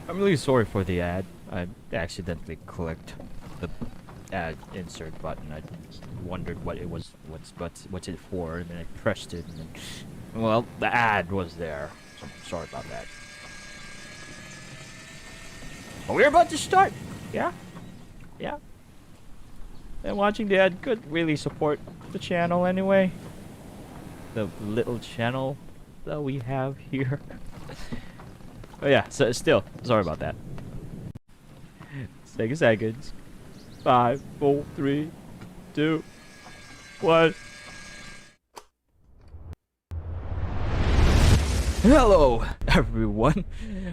I'm really sorry for the ad. I accidentally clicked the ad insert button. I wondered what it was, what's it for, and then I pressed it, and then, well, the ad was there. So I'm sorry about that. But we're about to start. Yeah, yeah. And watching the ad could really support the channel anyway. The little channel that we have here. Oh yeah, so still, sorry about that. 6 seconds. 5, 4, 3, 2, 1. Hello, everyone.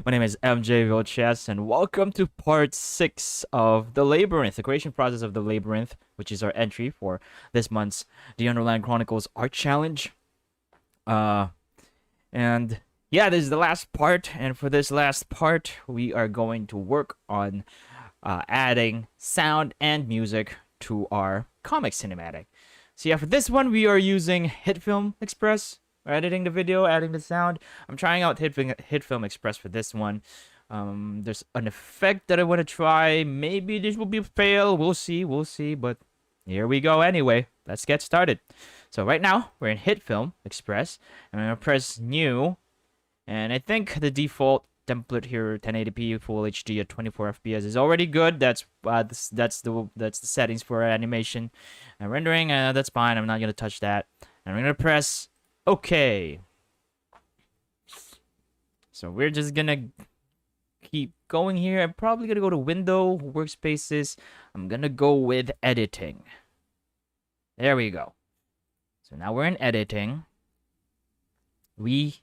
My name is MJ Vilches, and welcome to part 6 of the Labyrinth, the creation process of the Labyrinth, which is our entry for this month's The Underland Chronicles Art Challenge. And yeah, this is the last part, and for this last part, we are going to work on adding sound and music to our comic cinematic. So yeah, for this one, we are using Hitfilm Express. We're editing the video, adding the sound. I'm trying out Hitfilm Express for this one. There's an effect that I want to try. Maybe this will be a fail. We'll see. But here we go anyway. Let's get started. So right now, we're in Hitfilm Express. I'm going to press New. And I think the default template here, 1080p Full HD at 24 FPS, is already good. That's the settings for animation and rendering. That's fine. I'm not going to touch that. And I'm going to press OK. So we're just going to keep going here. I'm probably going to go to Window, Workspaces. I'm going to go with Editing. There we go. So now we're in Editing. We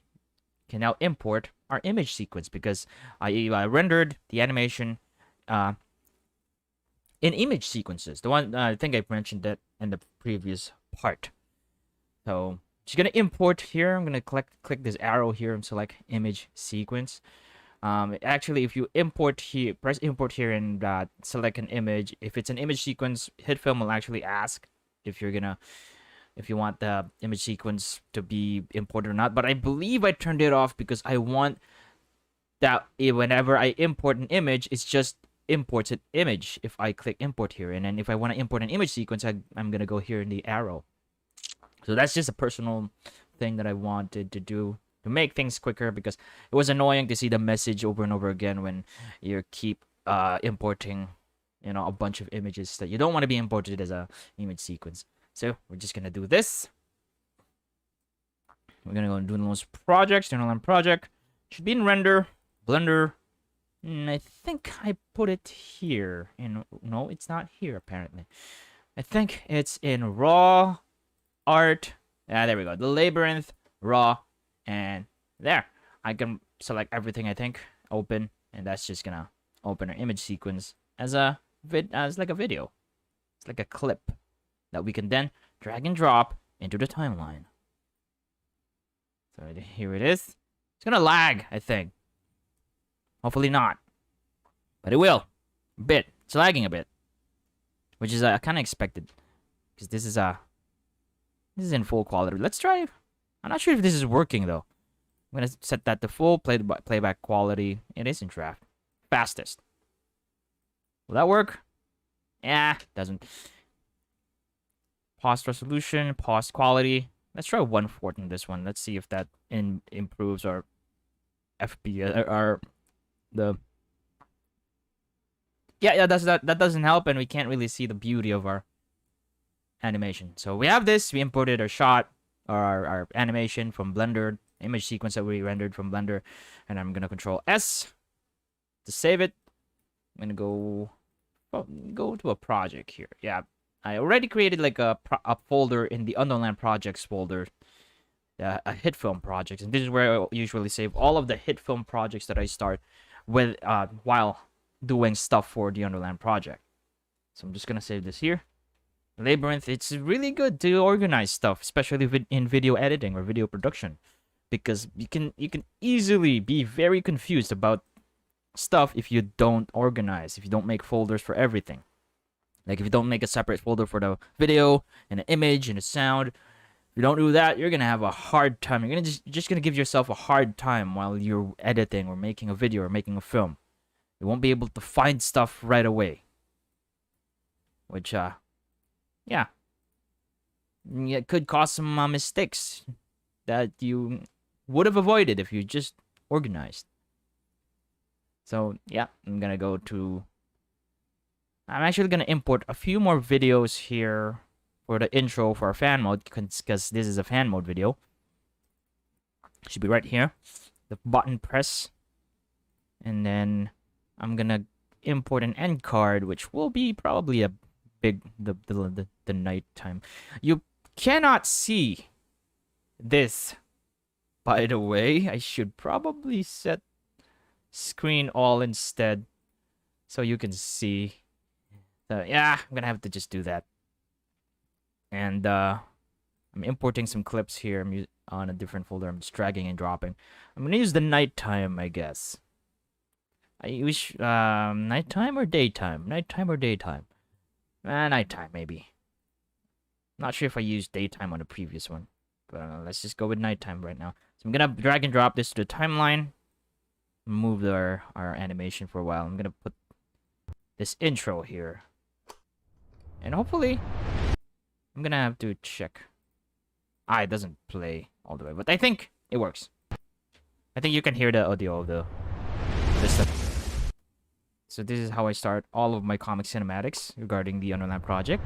can now import our image sequence because I rendered the animation in image sequences. The one I think I mentioned that in the previous part. So just gonna import here. I'm gonna click this arrow here and select image sequence. Actually, if you import here, press import here and select an image. If it's an image sequence, Hitfilm will actually ask if you want the image sequence to be imported or not. But I believe I turned it off because I want that whenever I import an image, it's just imports an image if I click import here. And then if I want to import an image sequence, I'm going to go here in the arrow. So that's just a personal thing that I wanted to do to make things quicker, because it was annoying to see the message over and over again when you keep importing, a bunch of images that you don't want to be imported as a image sequence. So we're just gonna do this. We're gonna go and do those projects. Underland project should be in render, Blender. I think I put it here. No, it's not here apparently. I think it's in raw, art. There we go. The Labyrinth, raw, and there. I can select everything. I think open, and that's just gonna open our image sequence as like a video. It's like a clip that we can then drag and drop into the timeline. So here it is. It's gonna lag, I think. Hopefully not. But it will. A bit. It's lagging a bit. Which is kind of expected. Because this is in full quality. Let's try. I'm not sure if this is working though. I'm gonna set that to full playback quality. It is in draft. Fastest. Will that work? Yeah, doesn't. Pause resolution, pause quality. Let's try 1/4 in this one. Let's see if that improves our FPS. Yeah, that doesn't help, and we can't really see the beauty of our animation. So we have this. We imported our shot, or our animation from Blender, image sequence that we rendered from Blender, and I'm gonna Control S to save it. I'm gonna go to a project here. Yeah. I already created like a folder in the Underland projects folder, a Hitfilm projects, and this is where I usually save all of the Hitfilm projects that I start with while doing stuff for the Underland project. So I'm just gonna save this here. Labyrinth. It's really good to organize stuff, especially in video editing or video production, because you can easily be very confused about stuff if you don't organize, if you don't make folders for everything. Like if you don't make a separate folder for the video and the image and the sound, if you don't do that, you're gonna have a hard time. You're just gonna give yourself a hard time while you're editing or making a video or making a film. you won't be able to find stuff right away. Which, yeah, it could cause some mistakes that you would have avoided if you just organized. So, yeah, I'm actually gonna import a few more videos here for the intro for our fan mode, because this is a fan mode video. Should be right here. The button press. And then I'm gonna import an end card, which will be probably a big the nighttime. You cannot see this, by the way. I should probably set screen all instead, so you can see. Yeah, I'm gonna have to just do that. And I'm importing some clips here on a different folder. I'm just dragging and dropping. I'm gonna use the nighttime, I guess. I use nighttime or daytime? Nighttime or daytime? Nighttime, maybe. Not sure if I used daytime on the previous one. But let's just go with nighttime right now. So I'm gonna drag and drop this to the timeline. Move our animation for a while. I'm gonna put this intro here. And hopefully, I'm gonna have to check. It doesn't play all the way, but I think it works. I think you can hear the audio of this stuff. So this is how I start all of my comic cinematics regarding the Underland project.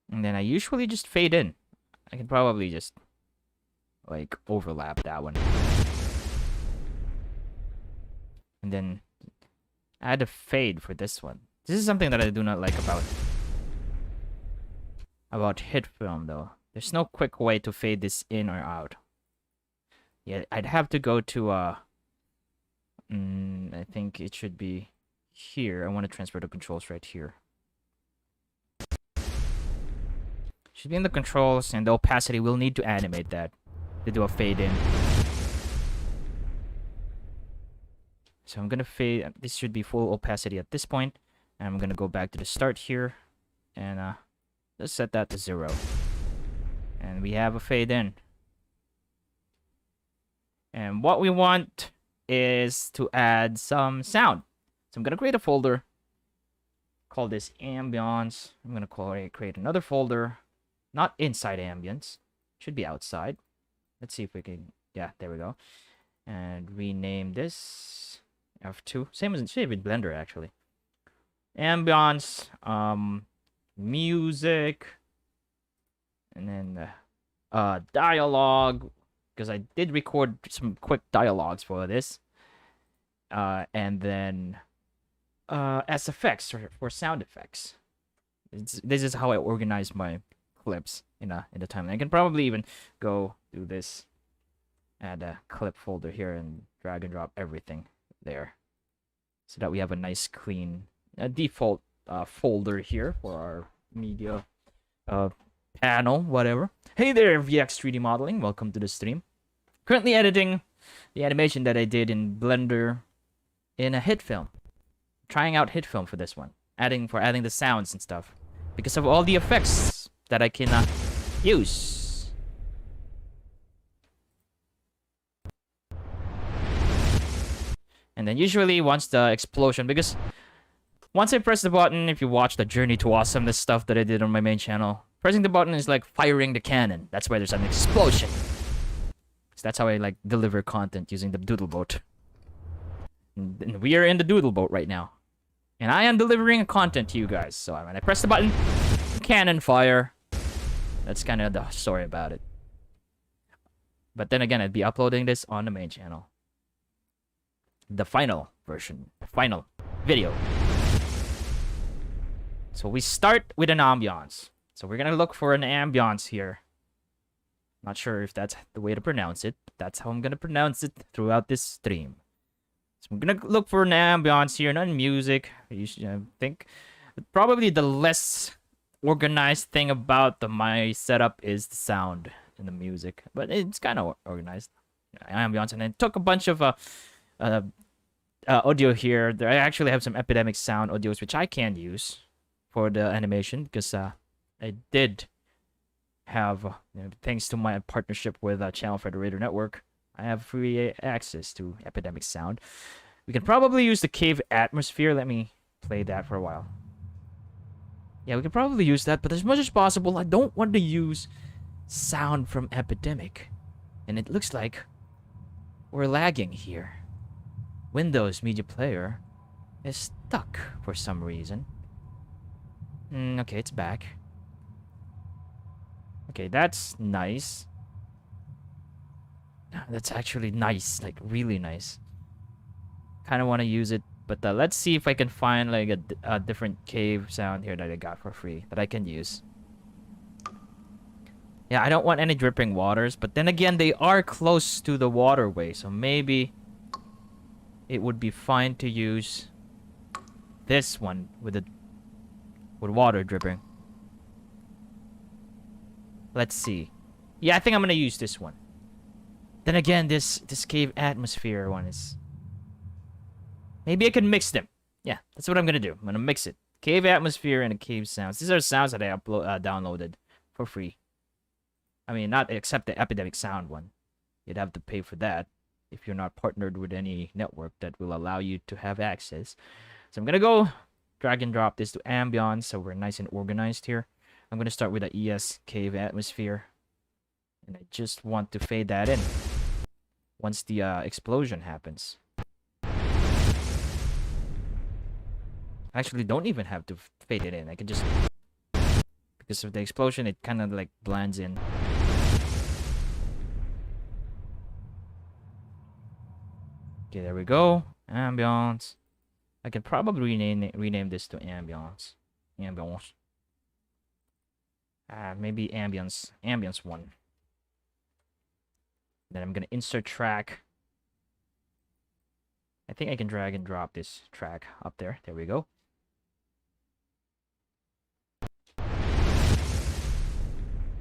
And then I usually just fade in. I can probably just like overlap that one. And then add a fade for this one. This is something that I do not like about Hitfilm though. There's no quick way to fade this in or out. Yeah, I'd have to go to I think it should be here. I want to transfer the controls right here. Should be in the controls, and the opacity. We'll need to animate that to do a fade in. So I'm gonna fade. This should be full opacity at this point, and I'm gonna go back to the start here, and let's set that to 0. And we have a fade in. And what we want is to add some sound. So I'm gonna create a folder. Call this Ambience. I'm gonna create another folder. Not inside Ambience. Should be outside. Let's see if we can. Yeah, there we go. And rename this F2. Same as with Blender actually. Ambience. Music. And then dialogue. Because I did record some quick dialogues for this. And then SFX for sound effects. This is how I organize my clips in the timeline. I can probably even go do this, add a clip folder here, and drag and drop everything there, so that we have a nice clean default folder here for our media panel, whatever. Hey there, VX 3D modeling. Welcome to the stream. Currently editing the animation that I did in Blender in a Hitfilm. Trying out Hitfilm for this one, adding the sounds and stuff, because of all the effects that I can use. And then usually once the explosion, because once I press the button, if you watch the Journey to Awesomeness stuff that I did on my main channel, pressing the button is like firing the cannon. That's why there's an explosion. So that's how I like deliver content using the doodle boat. And we are in the doodle boat right now. And I am delivering content to you guys. So when I press the button, cannon fire. That's kind of the story about it. But then again, I'd be uploading this on the main channel. The final version. The final video. So we start with an ambiance. So we're going to look for an ambiance here. Not sure if that's the way to pronounce it. But that's how I'm going to pronounce it throughout this stream. So I'm going to look for an ambiance here, not music. I think probably the less organized thing about my setup is the sound and the music, but it's kind of organized. Ambience, and I took a bunch of audio here. I actually have some Epidemic Sound audios which I can use for the animation, because I did have, thanks to my partnership with Channel Federator Network, I have free access to Epidemic Sound. We can probably use the cave atmosphere. Let me play that for a while. Yeah, we can probably use that, but as much as possible, I don't want to use sound from Epidemic. And it looks like we're lagging here. Windows Media Player is stuck for some reason. Okay, it's back. Okay, that's nice. That's actually nice, like really nice. Kind of want to use it, but let's see if I can find like a different cave sound here that I got for free that I can use. Yeah, I don't want any dripping waters, but then again, they are close to the waterway, so maybe it would be fine to use this one with water dripping. Let's see. Yeah, I think I'm gonna use this one. Then again, this cave atmosphere one is... Maybe I can mix them. Yeah, that's what I'm gonna do. I'm gonna mix it. Cave atmosphere and cave sounds. These are sounds that I downloaded for free. I mean, not except the Epidemic Sound one. You'd have to pay for that if you're not partnered with any network that will allow you to have access. So I'm gonna go drag and drop this to Ambience so we're nice and organized here. I'm gonna start with the ES cave atmosphere. And I just want to fade that in once the explosion happens. Actually, don't even have to fade it in. I can just... Because of the explosion, it kind of like blends in. Okay, there we go. Ambience. I can probably rename this to Ambience. Ambience. Maybe Ambience. Ambience 1. Then I'm gonna insert track. I think I can drag and drop this track up there. There we go.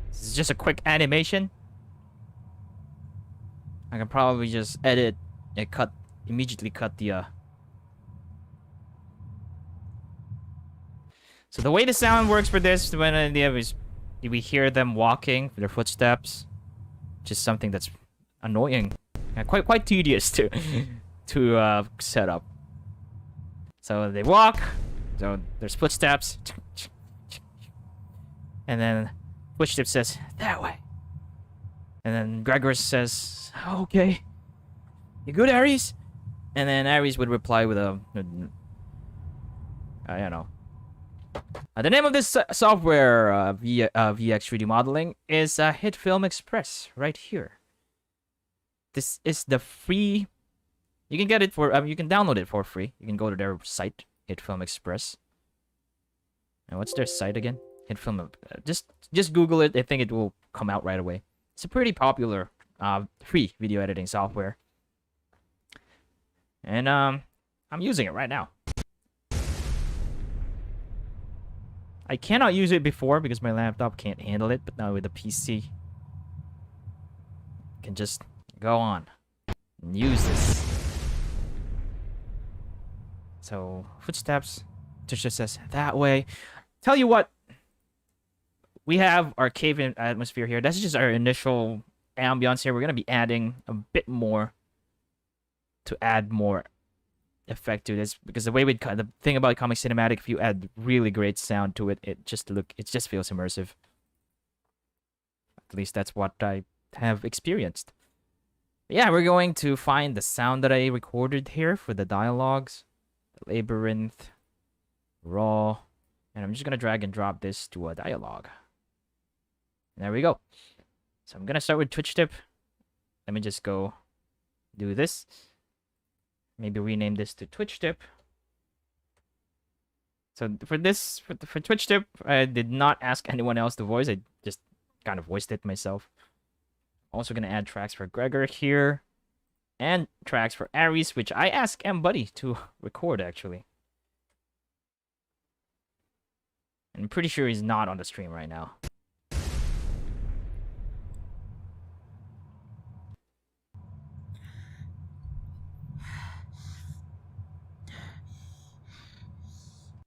This is just a quick animation. I can probably just edit and immediately cut the So the way the sound works for this, when we hear them walking, their footsteps, just something that's annoying, and quite tedious to set up. So they walk, so there's footsteps, and then footsteps says that way, and then Gregor says, "Okay, you good, Aries?" And then Aries would reply with a, you know. The name of this software, VX 3D modeling, is Hitfilm Express, right here. This is the free. You can get it for. You can download it for free. You can go to their site, Hitfilm Express. And what's their site again? Hitfilm. Just Google it. I think it will come out right away. It's a pretty popular free video editing software. And I'm using it right now. I cannot use it before because my laptop can't handle it, but now with the PC, I can just go on and use this. So, footsteps, Tisha says that way. Tell you what, we have our cave atmosphere here. That's just our initial ambience here. We're going to be adding a bit more to add more effect to this, because the way the thing about comic cinematic, if you add really great sound to it, it just feels immersive. At least that's what I have experienced. But yeah, we're going to find the sound that I recorded here for the dialogues, the Labyrinth, raw, and I'm just gonna drag and drop this to a dialogue. And there we go. So I'm gonna start with Twitch tip. Let me just go do this. Maybe rename this to Twitch tip. So for Twitch tip, I did not ask anyone else to voice. I just kind of voiced it myself. Also gonna add tracks for Gregor here, and tracks for Aries, which I asked Mbuddy to record actually. I'm pretty sure he's not on the stream right now.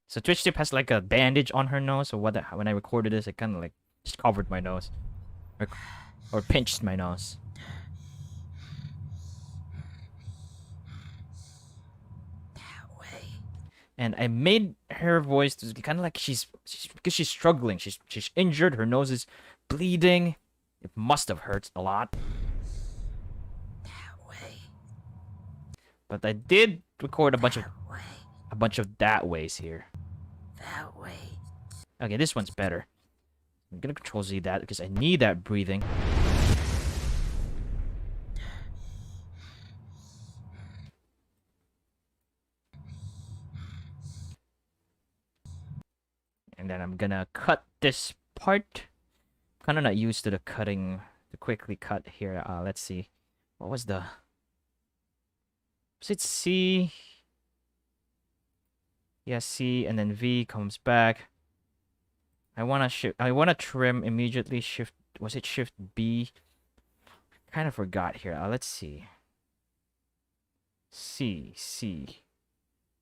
So Twitch tip has like a bandage on her nose, so when I recorded this, it kind of like just covered my nose, or pinched my nose. And I made her voice to kind of like because she's struggling. She's injured. Her nose is bleeding. It must have hurt a lot. That way. But I did record a bunch of Way. that ways here. That way. Okay, this one's better. I'm gonna Control Z that because I need that breathing. And then I'm gonna cut this part. Kind of not used to the cutting, to quickly cut here. Let's see. What was the... Was it C? Yeah, C, and then V comes back. I wanna trim immediately. Shift... Was it Shift B? Kind of forgot here. Let's see. C.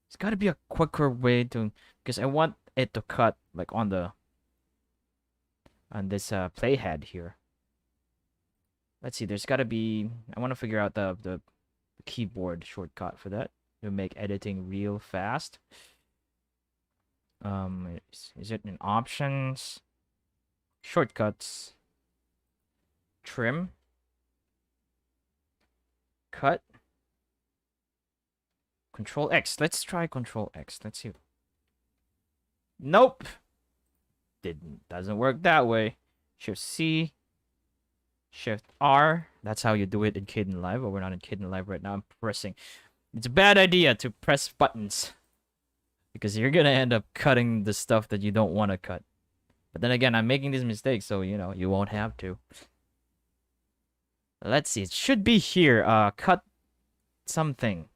It's gotta be a quicker way to... Because I want it to cut, like, on this playhead here. Let's see, there's gotta be... I want to figure out the keyboard shortcut for that to make editing real fast. Is it in options? Shortcuts. Trim. Cut. Control X. Let's try Control X. Let's see. Nope. Doesn't work that way. Shift C. Shift R. That's how you do it in Kidden Live. But we're not in Kidden Live right now. I'm pressing. It's a bad idea to press buttons, because you're gonna end up cutting the stuff that you don't want to cut. But then again, I'm making these mistakes, so you know you won't have to. Let's see. It should be here. Cut something.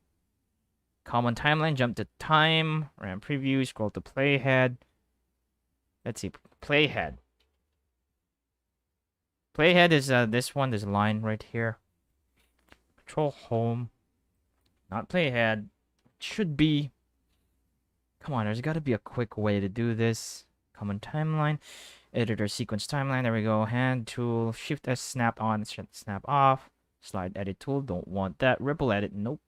Common timeline. Jump to time. RAM preview. Scroll to playhead. Let's see. Playhead. Playhead is this one. This line right here. Control home. Not playhead. It should be. Come on, there's got to be a quick way to do this. Common timeline. Editor sequence timeline. There we go. Hand tool. Shift S. Snap on. Snap off. Slide edit tool. Don't want that. Ripple edit. Nope.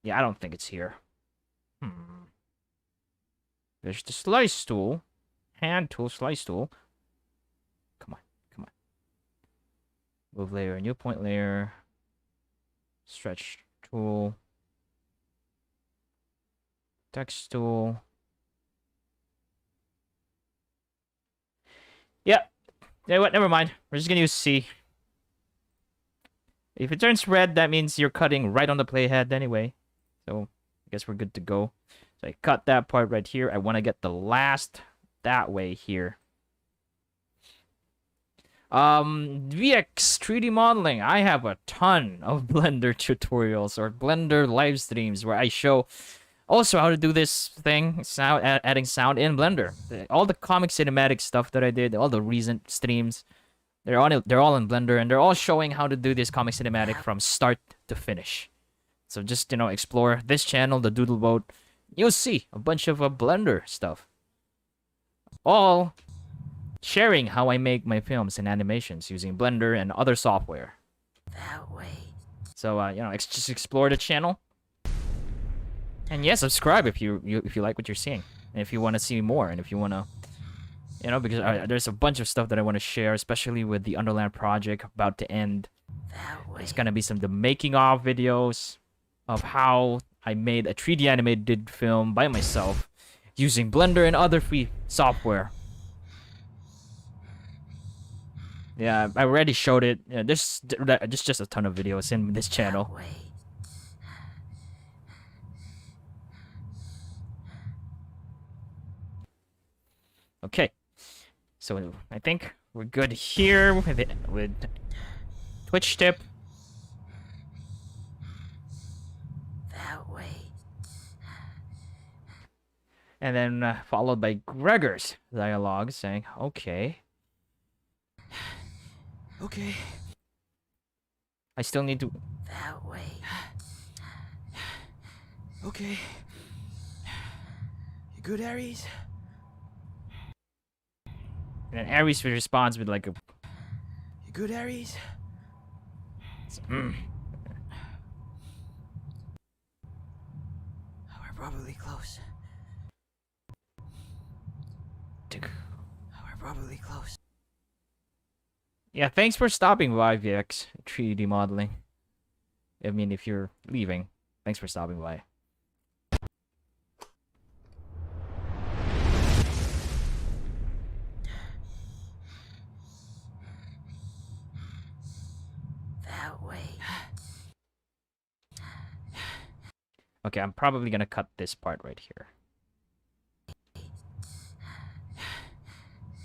Yeah, I don't think it's here. There's the slice tool. Hand tool. Slice tool. Come on. Come on. Move layer. New point layer. Stretch tool. Text tool. Yeah. You know what? Never mind. We're just gonna use C. If it turns red, that means you're cutting right on the playhead anyway. So I guess we're good to go. So I cut that part right here. I want to get the last that way here. VX 3D modeling. I have a ton of Blender tutorials or Blender live streams where I show also how to do this thing, adding sound in Blender. All the comic cinematic stuff that I did, all the recent streams, they're all in Blender, and they're all showing how to do this comic cinematic from start to finish. So just, you know, explore this channel, the Doodle Boat. You'll see a bunch of Blender stuff. All sharing how I make my films and animations using Blender and other software. That way. So, you know, just explore the channel. And yeah, subscribe if you like what you're seeing. And if you want to see more, and if you want to, you know, because there's a bunch of stuff that I want to share, especially with the Underland project about to end. That way. There's going to be some the making of videos of how I made a 3D animated film by myself using Blender and other free software. Yeah, I already showed it. Yeah, there's just a ton of videos in this channel. That way. Okay, so I think we're good here with Twitch tip. That way. And then followed by Gregor's dialogue saying, okay. Okay. I still need to... That way. Okay. You good, Aries? And then Aries responds with like a... You good, Aries? So, probably close. We're probably close. Yeah, thanks for stopping by, VX 3D modeling. I mean, if you're leaving, thanks for stopping by. That way. Okay, I'm probably gonna cut this part right here.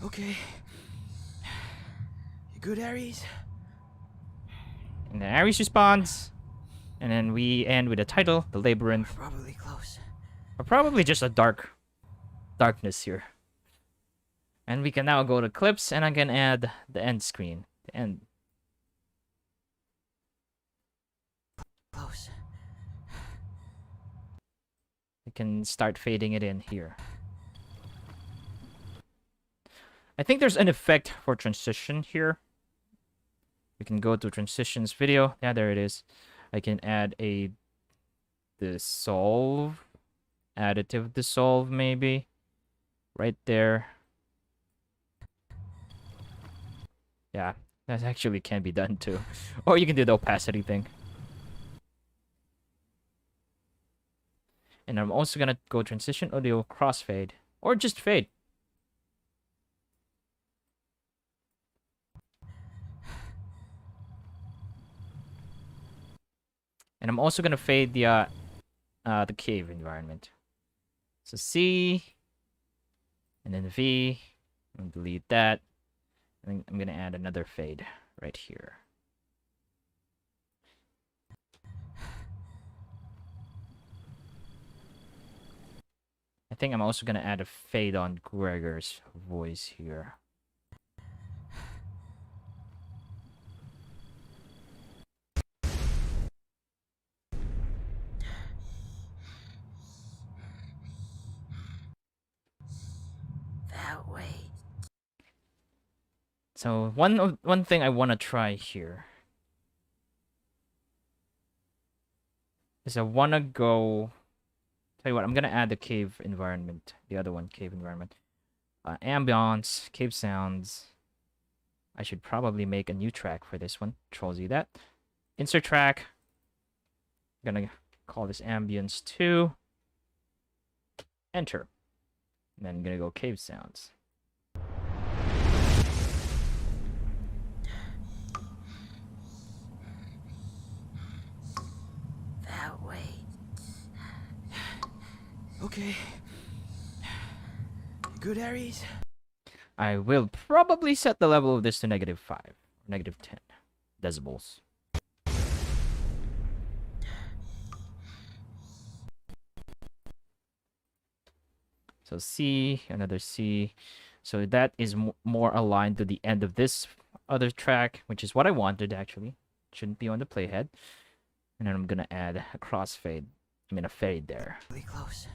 Okay. You good, Aries? And then Ares responds, and then we end with a title, The Labyrinth. We're probably close. Or probably just a darkness here. And we can now go to clips, and I can add the end screen. The end. Close. We can start fading it in here. I think there's an effect for transition here. We can go to transitions video. Yeah, there it is. I can add a dissolve, additive dissolve maybe, right there. Yeah, that actually can be done too. Or you can do the opacity thing. And I'm also gonna go transition audio crossfade, or just fade. And I'm also gonna fade the cave environment. So C, and then V. I'm gonna delete that. And I'm gonna add another fade right here. I think I'm also gonna add a fade on Gregor's voice here. That way. So one thing I want to try here is I want to go. Tell you what, I'm gonna add the cave environment, the other one, cave environment, ambiance, cave sounds. I should probably make a new track for this one. Control Z that. Insert track. I'm gonna call this Ambience 2. Enter. And then I'm gonna go cave sounds. That way. Okay. You good, Aries? I will probably set the level of this to -5 or -10 decibels. So C, another C. So that is more aligned to the end of this other track, which is what I wanted actually. Shouldn't be on the playhead. And then I'm gonna add a crossfade. I mean a fade there. Really close.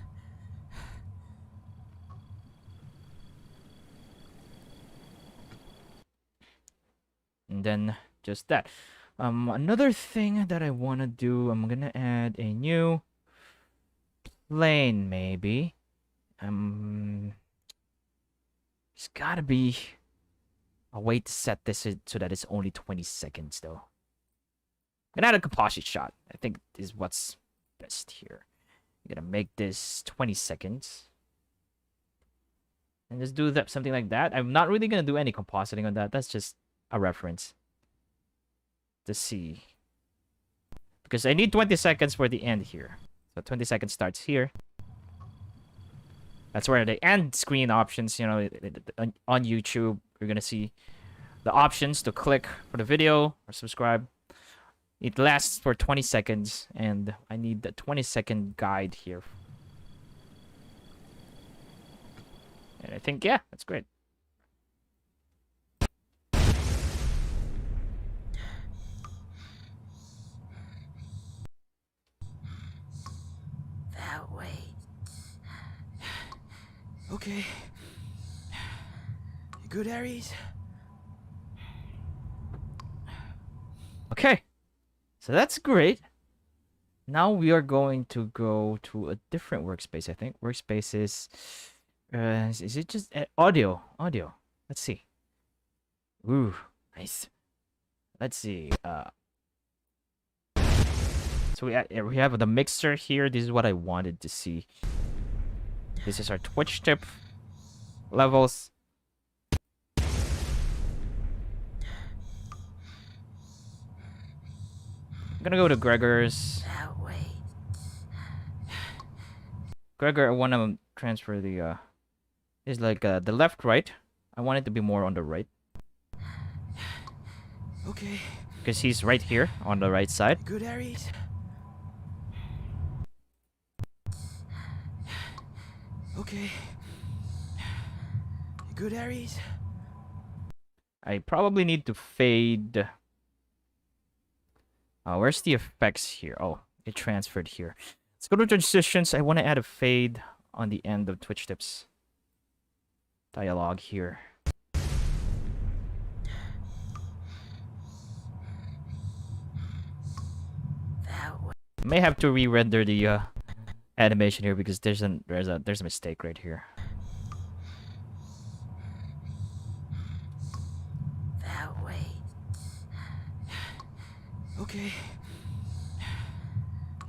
And then just that. Another thing that I wanna do, I'm gonna add a new plane maybe. There's gotta be a way to set this so that it's only 20 seconds though. I'm gonna add a composite shot. I think is what's best here. I'm gonna make this 20 seconds. And just do that, something like that. I'm not really gonna do any compositing on that. That's just a reference to see. Because I need 20 seconds for the end here. So 20 seconds starts here. That's where the end screen options, you know, on YouTube, you're gonna see the options to click for the video or subscribe. It lasts for 20 seconds, and I need the 20-second guide here. And I think, yeah, that's great. That way. Okay. You good, Aries? Okay. So that's great. Now we are going to go to a different workspace. I think workspace is it just audio? Audio. Let's see. Ooh, nice. Let's see. So we have the mixer here. This is what I wanted to see. This is our Twitch tip levels. I'm gonna go to Gregor's. That way. Gregor, I want to transfer the is like the left right. I want it to be more on the right Okay. because he's right here on the right side. You good, Aries? Okay. You good, Aries? I probably need to fade. Where's the effects here? Oh, it transferred here. Let's go to transitions. I want to add a fade on the end of Twitch tips dialogue here. That way. May have to re-render the animation here because there's a mistake right here. That way. Okay.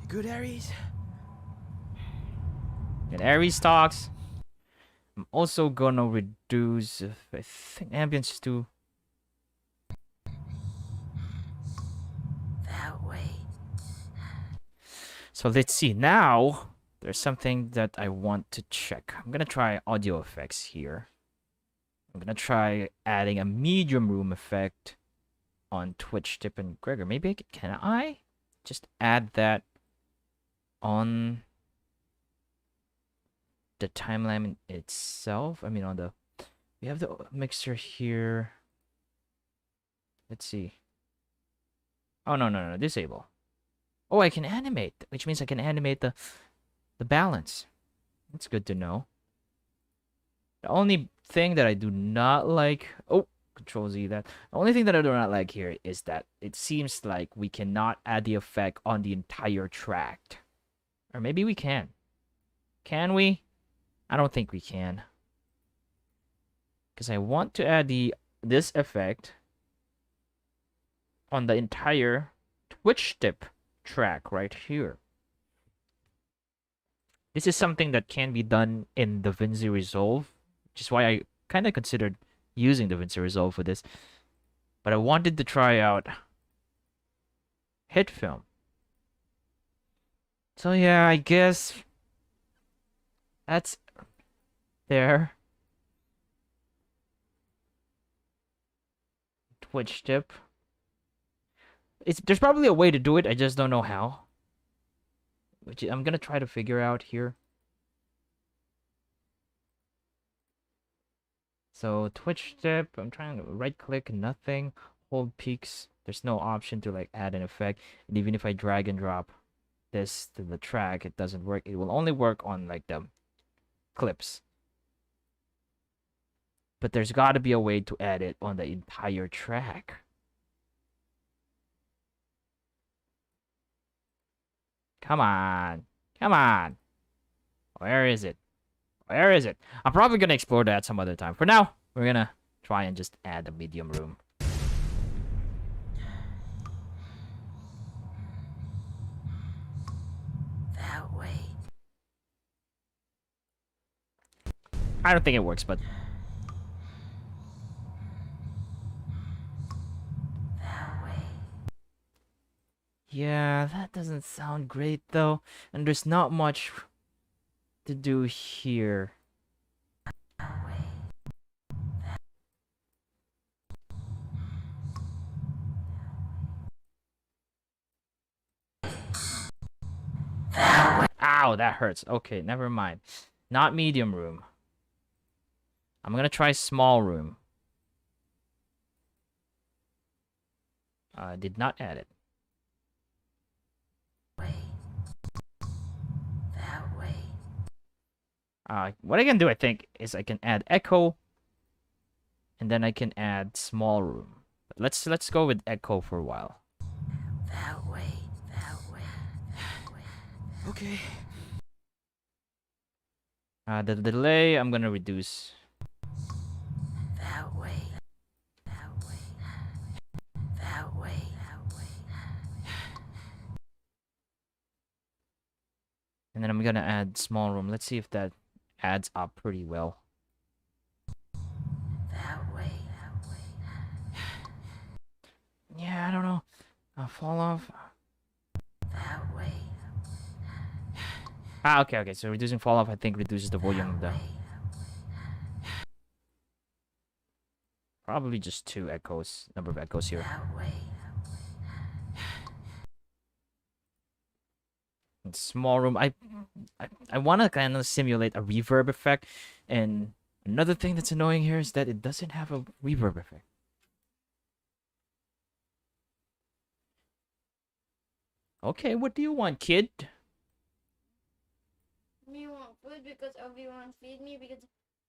You good, Aries? And Aries talks. I'm also gonna reduce, I think, Ambience to. That way. So let's see. Now, there's something that I want to check. I'm gonna try audio effects here. I'm gonna try adding a medium room effect on Twitch Tip and Gregor. Maybe can I just add that on the timeline itself? I mean, on the we have the mixer here. Let's see. Oh no, disable. Oh, I can animate, which means I can animate the balance. That's good to know. The only thing that I do not like, oh, Control Z that. The only thing that I do not like here is that it seems like we cannot add the effect on the entire track. Or maybe we can. Can we? I don't think we can. Because I want to add this effect on the entire Twitch tip track right here. This is something that can be done in the DaVinci Resolve, which is why I kind of considered using the DaVinci Resolve for this. But I wanted to try out Hitfilm. So yeah, I guess that's there. Twitch tip. There's probably a way to do it. I just don't know how. Which I'm gonna try to figure out here. So Twitch tip. I'm trying to right click, nothing. Hold peaks. There's no option to like add an effect. And even if I drag and drop this to the track, it doesn't work. It will only work on like the clips. But there's got to be a way to add it on the entire track. Come on. Come on. Where is it? Where is it? I'm probably going to explore that some other time. For now, we're going to try and just add a medium room. That way. I don't think it works, but That way. yeah, that doesn't sound great though. And there's not much to do here. That way. Ow, that hurts. Okay, never mind. Not medium room. I'm gonna try small room. I did not add it. Way. That way. What I can do, I think, is I can add echo, and then I can add small room. But let's go with echo for a while. That way. That way. That Okay. The delay, I'm gonna reduce. That way. That way. That way. That way. And then I'm gonna add small room. Let's see if that adds up pretty well. That way. That way. Yeah, I don't know. Fall off. That way. Ah, okay. So reducing fall off, I think, reduces the volume of the. Probably just 2 echoes. Number of echoes here. That way. And small room. I want to kind of simulate a reverb effect, and another thing that's annoying here is that it doesn't have a reverb effect. Okay, what do you want, kid? Me want food because Obi won't feed me because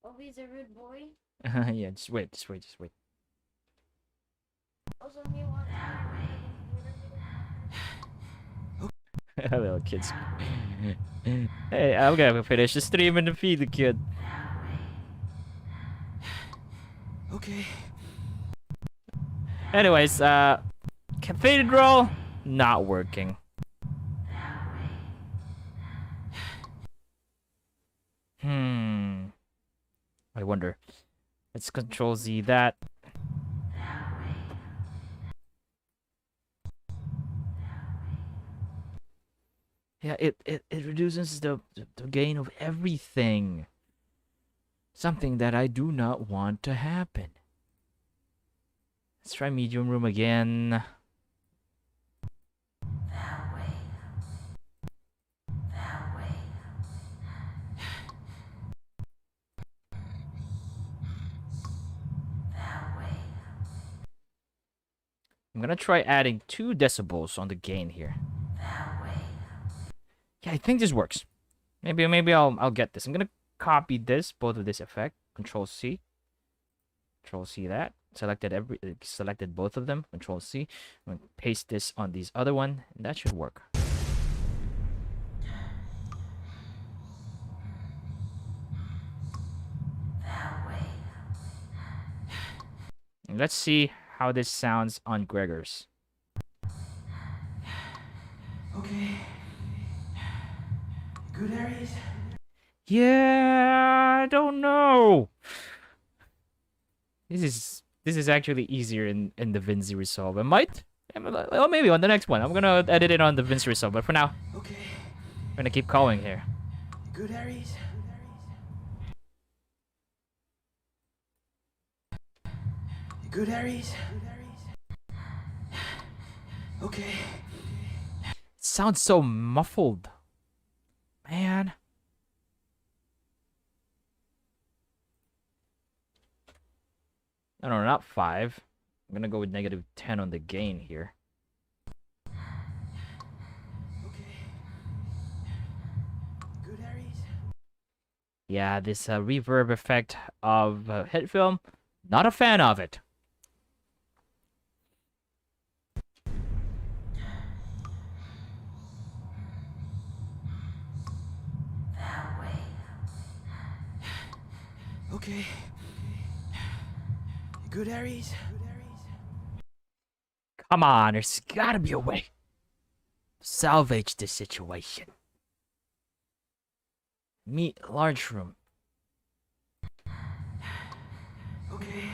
Obi's a rude boy. Yeah, just wait. Also, me want Little kids. Hey, I'm gonna finish the stream and feed the kid. Okay. Anyways, cathedral not working. I wonder. Let's Control Z that. Yeah, it reduces the gain of everything. Something that I do not want to happen. Let's try medium room again. That way. That way. That way. I'm gonna try adding 2 decibels on the gain here. That way. Yeah, I think this works. Maybe I'll get this. I'm gonna copy this, both of this effect. Control C. Control C that. Selected both of them. Control C. I'm gonna paste this on these other one, and that should work. That way. And let's see how this sounds on Gregor's. Okay. Good, Aries? Yeah, I don't know. This is actually easier in the DaVinci Resolve. Well, maybe on the next one. I'm gonna edit it on the DaVinci Resolve, but for now, Okay. I'm gonna keep calling here. Good, Aries? Good, Aries? Okay. It sounds so muffled, man. No, not 5. I'm gonna go with -10 on the gain here. Okay. Good, Aries? Yeah, this reverb effect of Hitfilm, not a fan of it. That way. Okay. Good, Aries? Come on, there's gotta be a way to salvage this situation. Meet large room. Okay.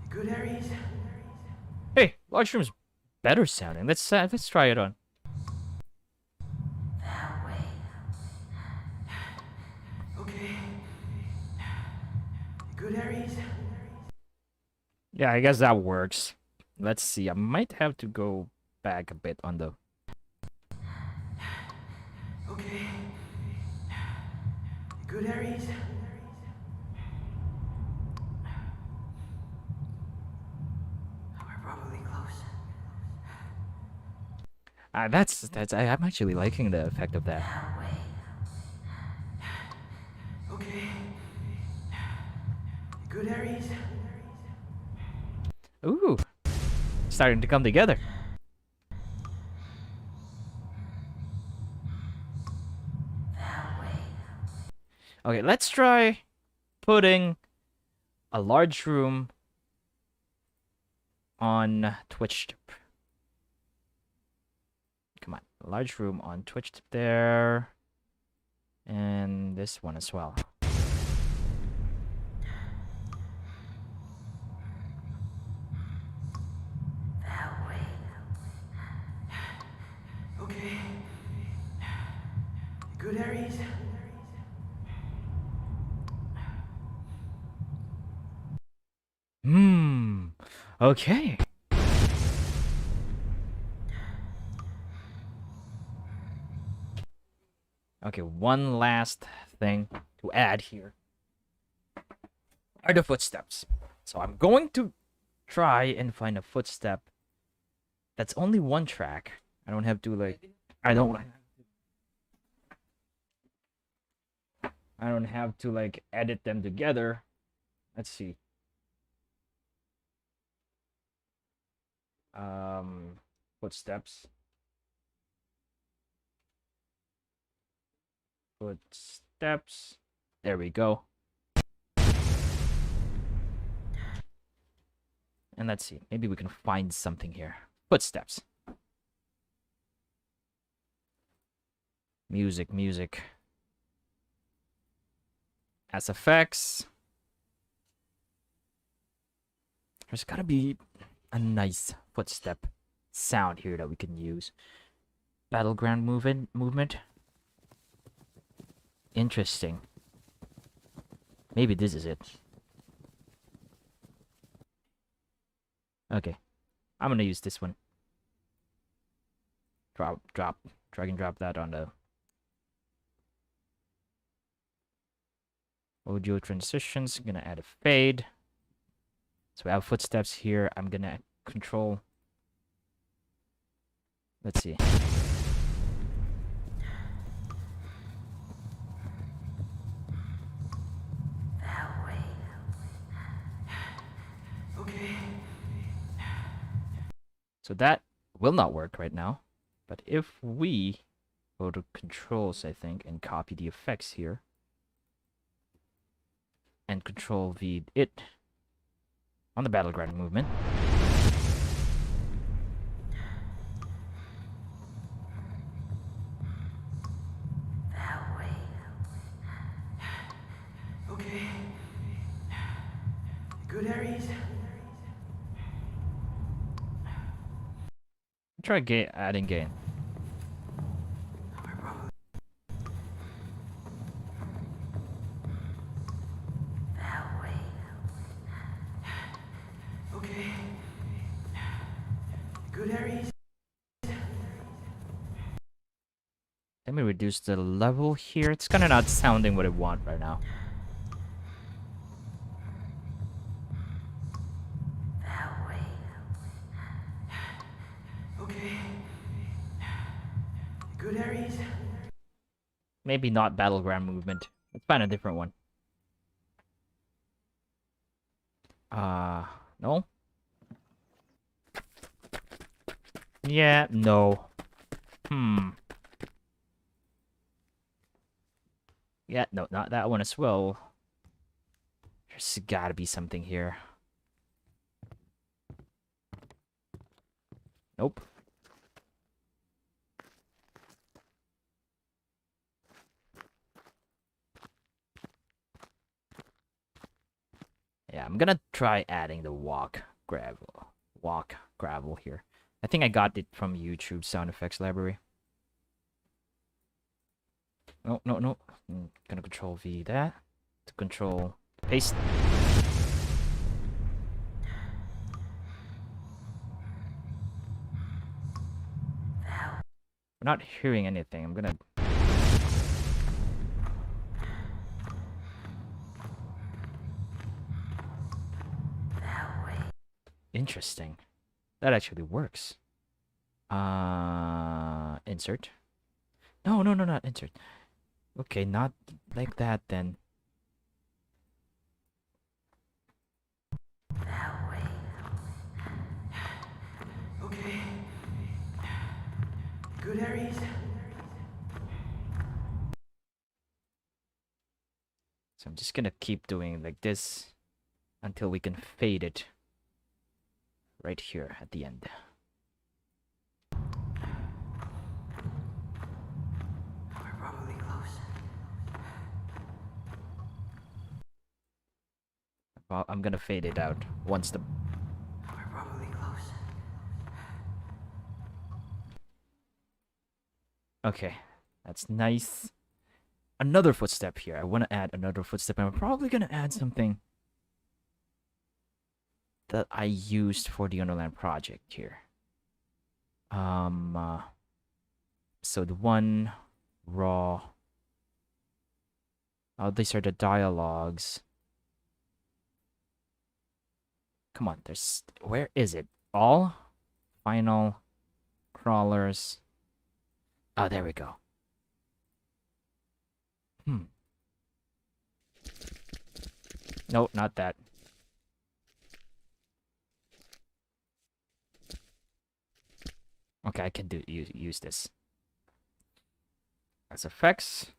Good, Aries? Hey, large room's better sounding. Let's try it on. That way. Okay. Good, Aries? Yeah, I guess that works. Let's see. I might have to go back a bit on the. Okay. Good, Aries? We're probably close. I'm actually liking the effect of that. That way. Okay. Good, Aries? Ooh, starting to come together. Okay, let's try putting a large room on Twitch tip. Come on, a large room on Twitch tip there. And this one as well. That way. Okay. Good, Aries? Okay. Okay, one last thing to add here are the footsteps. So I'm going to try and find a footstep that's only one track. I don't have to like I don't have to like edit them together. Let's see. Footsteps. Footsteps. There we go. And let's see. Maybe we can find something here. Footsteps. Music, music. As effects. There's gotta be a nice footstep sound here that we can use. Battleground movement. Interesting. Maybe this is it. Okay. I'm gonna use this one. Drag and drop that on the audio transitions. I'm gonna add a fade. So we have footsteps here. I'm gonna control. Let's see. That way. Okay. So that will not work right now. But if we go to controls, I think, and copy the effects here, and control V it on the battleground movement. That way. Okay. Good, Aries? Try adding gain. That way. Okay. Good, Aries? Let me reduce the level here. It's kind of not sounding what I want right now. That way. Okay. Good, Aries? Maybe not battleground movement. Let's find a different one. No? Yeah, no. Yeah, no, not that one as well. There's gotta be something here. Nope. Yeah, I'm gonna try adding the walk gravel here. I think I got it from YouTube sound effects library. No. I'm gonna control V that to control paste. We're not hearing anything. I'm gonna. That way. Interesting. That actually works. Insert. No, not insert. Okay, not like that then. That way. Okay. Good, Aries? just gonna keep doing like this until we can fade it right here at the end. We're probably close. Well, I'm gonna fade it out once the... We're probably close. Okay, that's nice. Another footstep here. I want to add another footstep, and I'm probably gonna add something that I used for the Underland project here. So the one raw. Oh, these are the dialogues. Come on, there's... Where is it? All? Final. Crawlers. Oh, there we go. Nope, not that. Okay, I can use this as effects.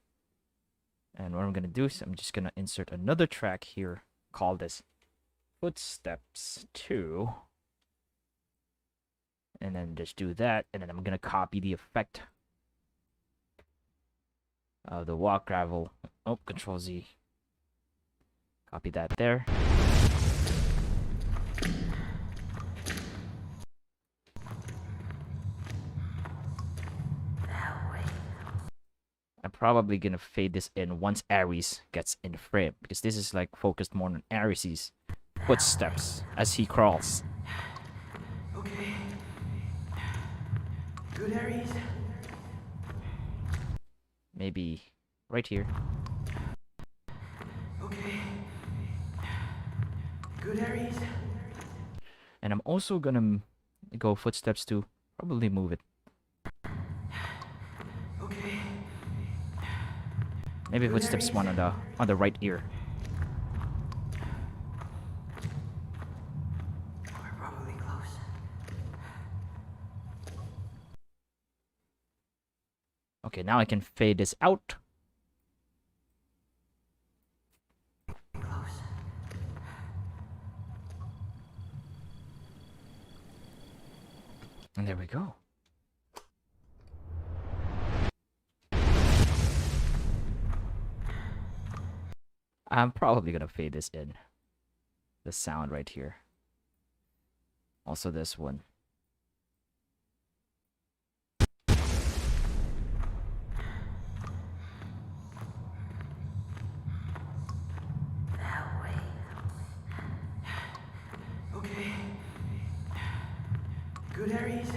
And what I'm gonna do is I'm just gonna insert another track here. Call this Footsteps 2. And then just do that. And then I'm gonna copy the effect of the walk gravel. Oh, Control Z. Copy that there. That way. I'm probably gonna fade this in once Ares gets in the frame, because this is like focused more on Ares's footsteps as he crawls. Okay. Good, Aries. Maybe right here. Okay. Good, Aries. And I'm also gonna go footsteps to probably move it. Okay. Maybe footsteps 1 on the right ear. We're probably close. Okay, now I can fade this out. Close. And there we go. I'm probably gonna fade this in. The sound right here. Also this one. That way. Okay. Good, Aries.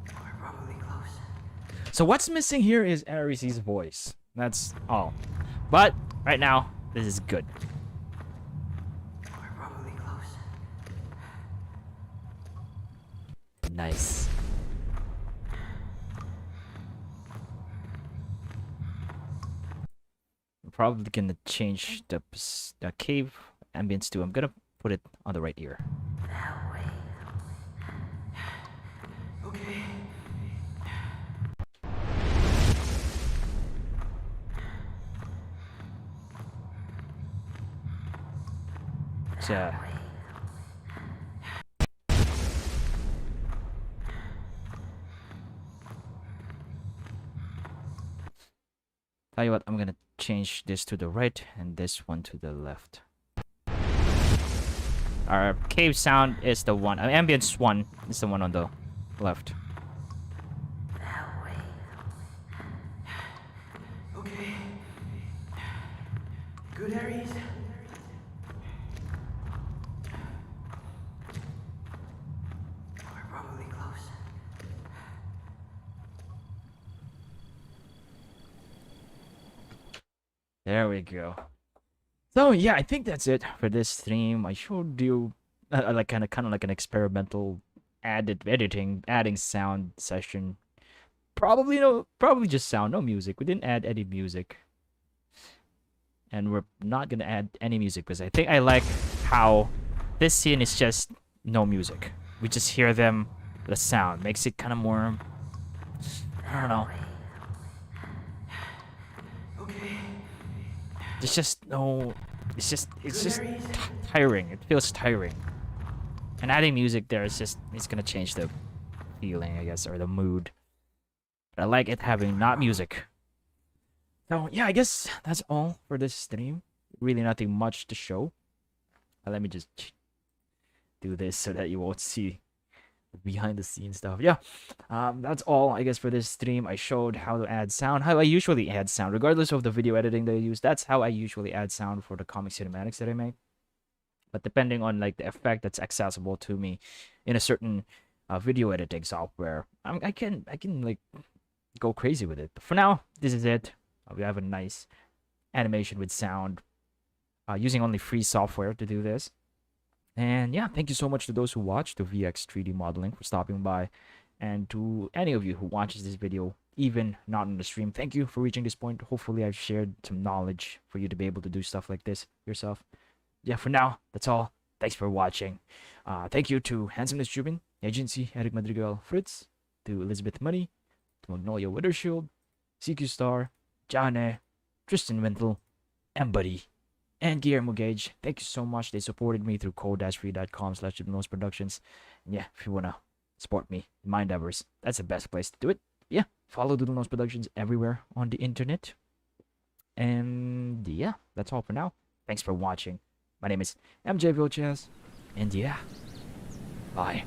We're probably close. So what's missing here is Ares's voice. That's all. But right now, this is good. We're probably close. Nice. I'm probably gonna change the cave ambience to... I'm gonna put it on the right ear. That way. Okay. So, tell you what, I'm gonna change this to the right and this one to the left. Our cave sound is the one. Ambience 1 is the one on the left. That way. Okay. Good, Aries. We're probably close. There we go. So yeah, I think that's it for this stream. I showed you like kind of like an experimental adding sound session. Probably just sound, no music. We didn't add any music. And we're not gonna add any music because I think I like how this scene is just no music. We just hear them, the sound makes it kind of more, I don't know, There's just no. It's just Very easy. tiring. It feels tiring. And adding music there is just it's gonna change the feeling, I guess, or the mood. But I like it having not music. So yeah, I guess that's all for this stream. Really nothing much to show. Let me just do this so that you won't see the behind the scenes stuff. Yeah, that's all I guess for this stream. I showed how to add sound, how I usually add sound, regardless of the video editing that I use. That's how I usually add sound for the comic cinematics that I make. But depending on like the effect that's accessible to me in a certain video editing software, I can like go crazy with it. But for now, this is it. We have a nice animation with sound using only free software to do this. And yeah, thank you so much to those who watched the VX 3D modeling for stopping by, and to any of you who watches this video, even not on the stream, thank you for reaching this point. Hopefully I've shared some knowledge for you to be able to do stuff like this yourself. Yeah, for now, that's all. Thanks for watching. Thank you to Handsomeness, Jubin, yaejinssi, Erick Madrigal, Fritz, to Elizabeth Munie, to Magnolia Weathershield, CQ Star, Jane, Tristan Wintle, Mbuddy, and GulliermoGage. Thank you so much. They supported me through code-free.com/Productions. And yeah, if you wanna support me in my endeavors, that's the best place to do it. Yeah, follow Doodlenose Productions everywhere on the internet. And yeah, that's all for now. Thanks for watching. My name is MJ Vilches, and yeah, bye.